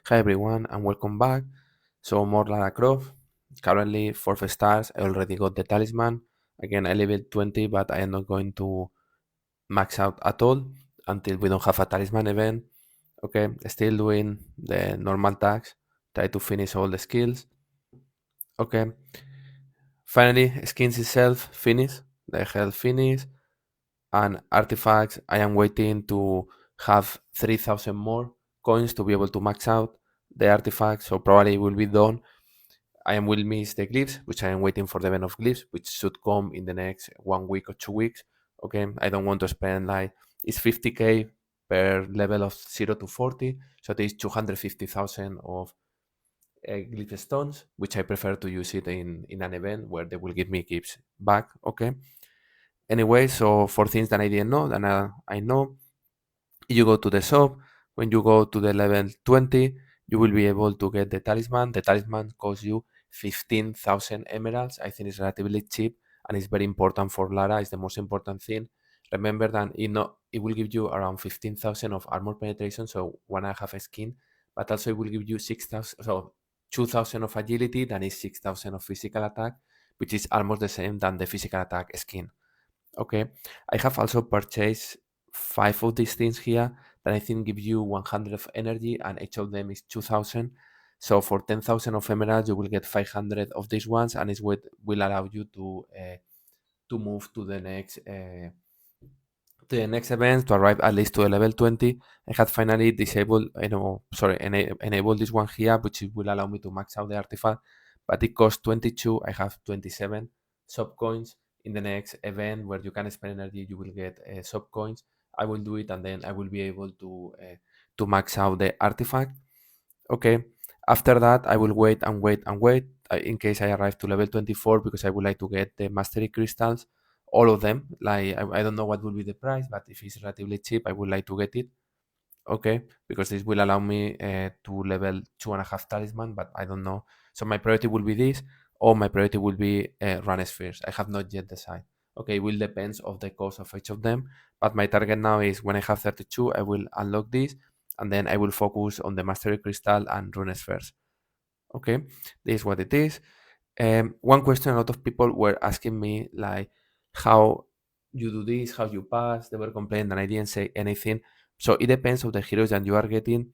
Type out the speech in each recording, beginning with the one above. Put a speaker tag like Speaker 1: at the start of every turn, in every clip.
Speaker 1: Hi everyone and welcome back. So more Lara Croft. Currently 4 stars. I already got the Talisman. Again, I level 20, but I am not going to max out at all until we don't have a Talisman event. Okay, still doing the normal tasks. Try to finish all the skills. Okay. Finally, skins itself finish. The health finish. And artifacts, I am waiting to have 3,000 more coins to be able to max out the artifacts. So probably it will be done. I will miss the glyphs, which I am waiting for the event of glyphs, which should come in the next 1 week or 2 weeks. Okay, I don't want to spend like it's 50k per level of 0 to 40, so it is 250,000 of glyph stones, which I prefer to use it in an event where they will give me gifts back. Okay. Anyway, so for things that I didn't know, then I know you go to the shop. When you go to the level 20, you will be able to get the talisman. The talisman costs you 15,000 emeralds. I think it's relatively cheap and it's very important for Lara. It's the most important thing. Remember that it will give you around 15,000 of armor penetration, so 1.5 a skin, but also it will give you 6,000, so 2,000 of agility, that is 6,000 of physical attack, which is almost the same than the physical attack skin. Okay, I have also purchased 5 of these things here that I think give you 100 of energy, and each of them is 2,000. So for 10,000 of emeralds, you will get 500 of these ones, and it will allow you to move to the next event to arrive at least to a level 20. I had finally disabled, enabled this one here, which will allow me to max out the artifact, but it costs 22. I have 27 sub coins. In the next event where you can spend energy, you will get sub coins. I will do it, and then I will be able to max out the artifact. Okay. After that, I will wait and wait and wait in case I arrive to level 24, because I would like to get the mastery crystals, all of them. Like I don't know what will be the price, but if it's relatively cheap, I would like to get it. Okay, because this will allow me to level 2.5 talisman, but I don't know. So my priority will be this, or my priority will be run spheres. I have not yet decided. Okay, it will depends of the cost of each of them, but my target now is when I have 32, I will unlock this, and then I will focus on the mastery crystal and rune spheres. Okay, this is what it is. One question a lot of people were asking me, like, how you do this, how you pass. They were complaining that I didn't say anything. So it depends of the heroes that you are getting.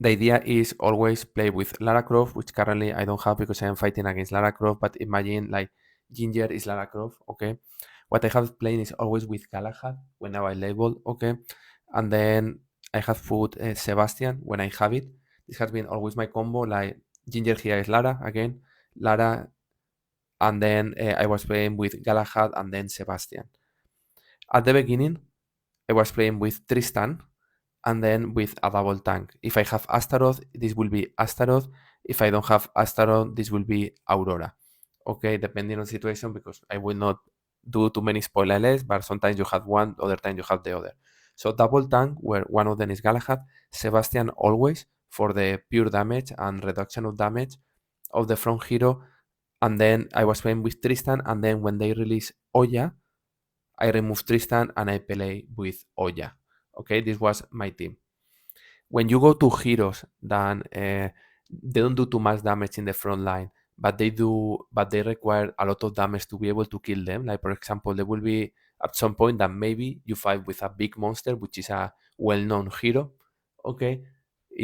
Speaker 1: The idea is always play with Lara Croft, which currently I don't have because I am fighting against Lara Croft. But imagine like Ginger is Lara Croft, okay? What I have playing is always with Galahad when now I label, okay? And then I have put Sebastian when I have it. This has been always my combo. Like Ginger here is Lara again, Lara, and then I was playing with Galahad and then Sebastian. At the beginning, I was playing with Tristan and then with a double tank. If I have Astaroth, this will be Astaroth. If I don't have Astaroth, this will be Aurora. Okay, depending on situation, because I will not do too many spoilerless, but sometimes you have one, other time you have the other. So double tank, where one of them is Galahad, Sebastian always for the pure damage and reduction of damage of the front hero. And then I was playing with Tristan, and then when they release Oya, I remove Tristan and I play with Oya. Okay, this was my team. When you go to heroes, then they don't do too much damage in the front line, but they require a lot of damage to be able to kill them. Like for example, there will be at some point that maybe you fight with a big monster, which is a well-known hero. Okay,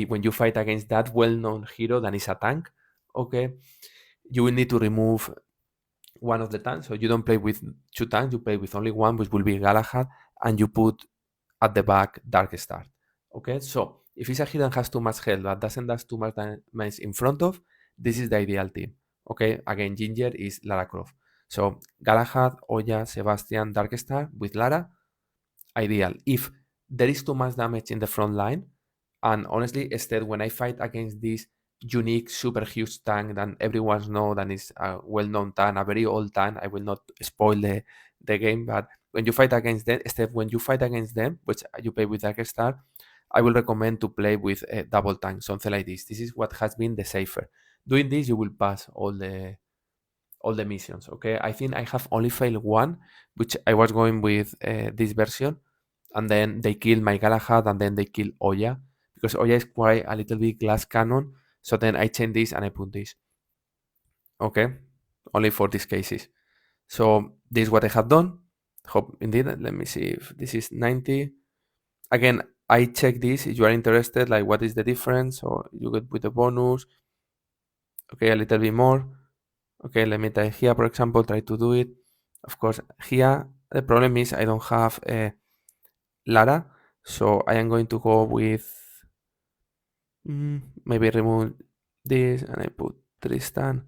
Speaker 1: when you fight against that well-known hero, that is a tank. Okay, you will need to remove one of the tanks. So you don't play with two tanks, you play with only one, which will be Galahad, and you put at the back Dark Star. Okay, so if it's a hero that has too much health but doesn't do too much damage in front of, this is the ideal team. Okay, again, Ginger is Lara Croft. So Galahad, Oya, Sebastian, Darkstar with Lara, ideal. If there is too much damage in the front line, and honestly, instead, when I fight against this unique, super huge tank that everyone knows that is a well-known tank, a very old tank, I will not spoil the game, but when you fight against them, instead, when you fight against them, which you play with Darkstar, I will recommend to play with a double tank, something like this. This is what has been the safer. Doing this, you will pass all the missions. Okay, I think I have only failed one, which I was going with this version, and then they kill my Galahad, and then they kill Oya, because Oya is quite a little bit glass cannon. So then I change this and I put this. Okay, only for these cases. So this is what I have done. Hope indeed. Let me see if this is 90. Again, I check this if you are interested, like what is the difference, or you get with the bonus. Okay, a little bit more. Okay, let me try here, for example, try to do it. Of course, here the problem is I don't have Lara, so I am going to go with maybe remove this and I put Tristan,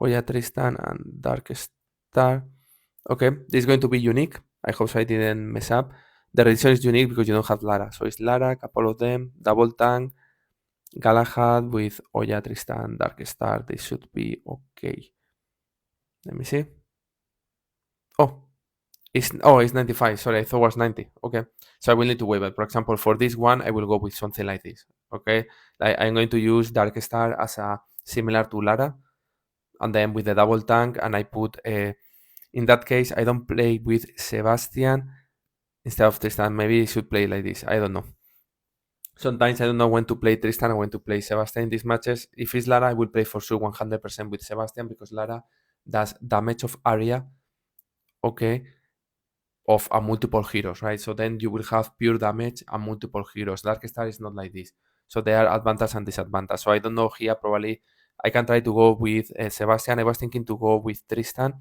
Speaker 1: Oya Tristan and Dark Star. Okay, this is going to be unique. I hope so I didn't mess up. The reason is unique because you don't have Lara. So it's Lara, couple of them, double tank, Galahad with Oya, Tristan, Dark Star. This should be okay. Let me see. Oh, it's 95. Sorry, I thought it was 90. Okay, so I will need to wait. But for example, for this one, I will go with something like this. Okay, I'm going to use Dark Star as a similar to Lara, and then with the double tank, and I put in that case I don't play with Sebastian instead of Tristan. Maybe I should play like this. I don't know. Sometimes I don't know when to play Tristan and when to play Sebastian in these matches. If it's Lara, I will play for sure 100% with Sebastian because Lara does damage of area, okay, of a multiple heroes, right? So then you will have pure damage and multiple heroes. Dark Star is not like this. So there are advantage and disadvantage. So I don't know here, probably I can try to go with Sebastian. I was thinking to go with Tristan.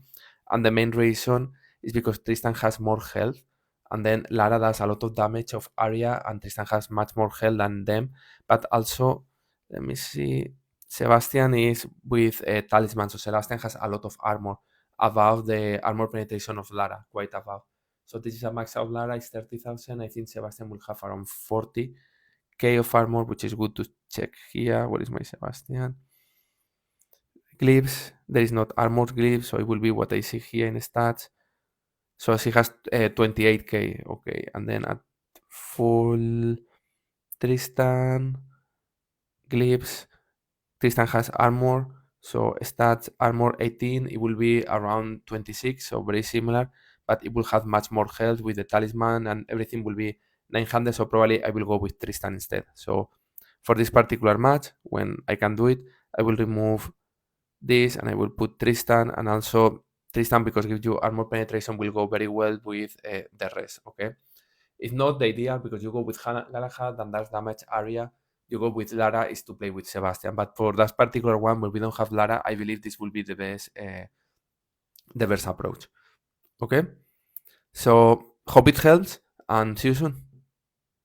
Speaker 1: And the main reason is because Tristan has more health. And then Lara does a lot of damage of area and Tristan has much more health than them. But also, let me see, Sebastian is with Talisman. So Sebastian has a lot of armor above the armor penetration of Lara, quite above. So this is a max out Lara, is 30,000. I think Sebastian will have around 40k of armor, which is good to check here. What is my Sebastian? Glyphs. There is not armor glyphs, so it will be what I see here in stats. So she has 28k, okay. And then at full Tristan, glyphs, Tristan has armor, so stats armor 18, it will be around 26, so very similar, but it will have much more health with the talisman and everything will be 900, so probably I will go with Tristan instead. So for this particular match, when I can do it, I will remove this and I will put Tristan, and also Tristan, because gives you armor penetration, will go very well with the rest, okay? It's not the idea because you go with Galahad and that's damage area. You go with Lara is to play with Sebastian. But for that particular one where we don't have Lara, I believe this will be the best approach. Okay? So hope it helps and see you soon.